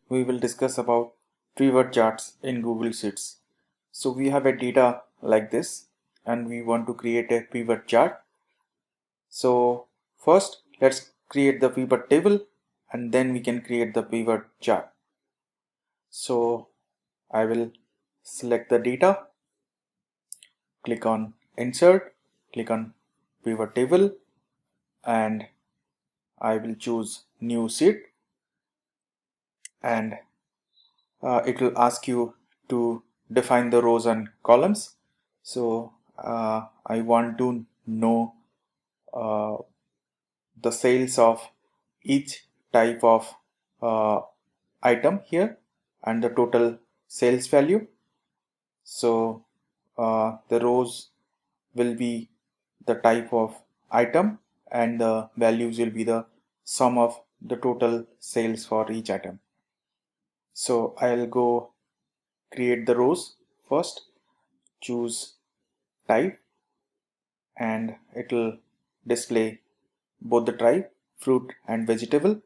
we will discuss about pivot charts in Google Sheets. So we have a data like this and we want to create a pivot chart. So first let's create the pivot table and then we can create the pivot chart. So I will select the data, click on insert, click on pivot table, and I will choose new sheet, and it will ask you to define the rows and columns. So I want to know uh, the sales of each type of item here and the total sales value. So the rows will be the type of item and the values will be the sum of the total sales for each item. So I'll go create the rows first, choose type, and it will display both the type, fruit and vegetable.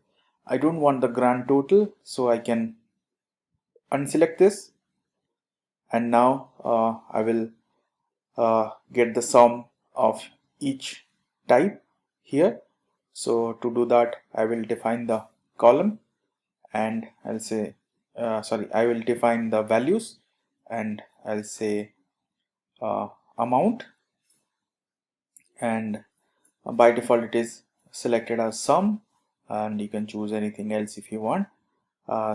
I don't want the grand total, so I can unselect this, and now I will get the sum of each type here. So to do that, I will define the column and I'll say I will define the values and I'll say amount, and by default it is selected as sum, and you can choose anything else if you want.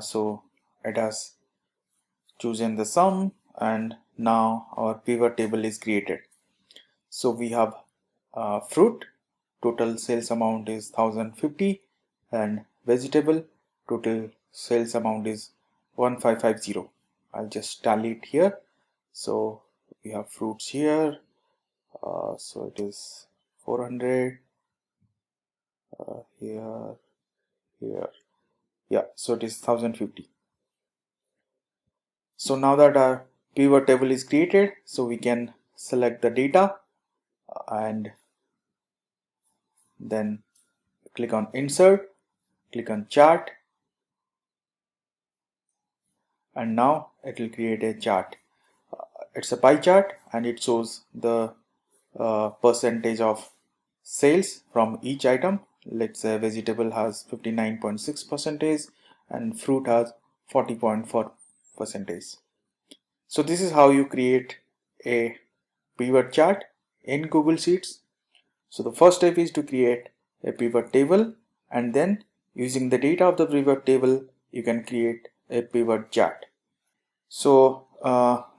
So it has chosen the sum, and now our pivot table is created. So we have fruit, total sales amount is 1050, and vegetable total sales amount is 1550. I'll just tally it here. So we have fruits here, so it is 400, here, yeah, so it is 1050. So now that our pivot table is created, so we can select the data and then click on insert, click on chart, and now it will create a chart. It's a pie chart and it shows the percentage of sales from each item. Let's say vegetable has 59.6 percentage and fruit has 40.4 percentage. So this is how you create a pivot chart in Google Sheets. So the first step is to create a pivot table, and then using the data of the pivot table you can create a pivot chart. So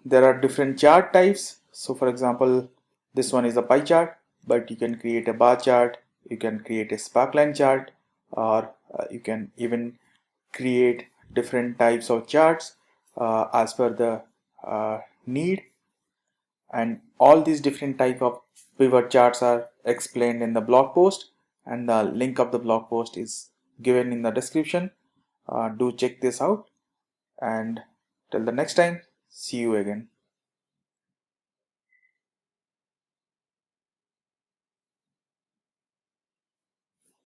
there are different chart types. So for example, this one is a pie chart, but you can create a bar chart, you can create a sparkline chart, or you can even create different types of charts as per the need. And all these different type of pivot charts are explained in the blog post, and the link of the blog post is given in the description. Do check this out, and till the next time, see you again.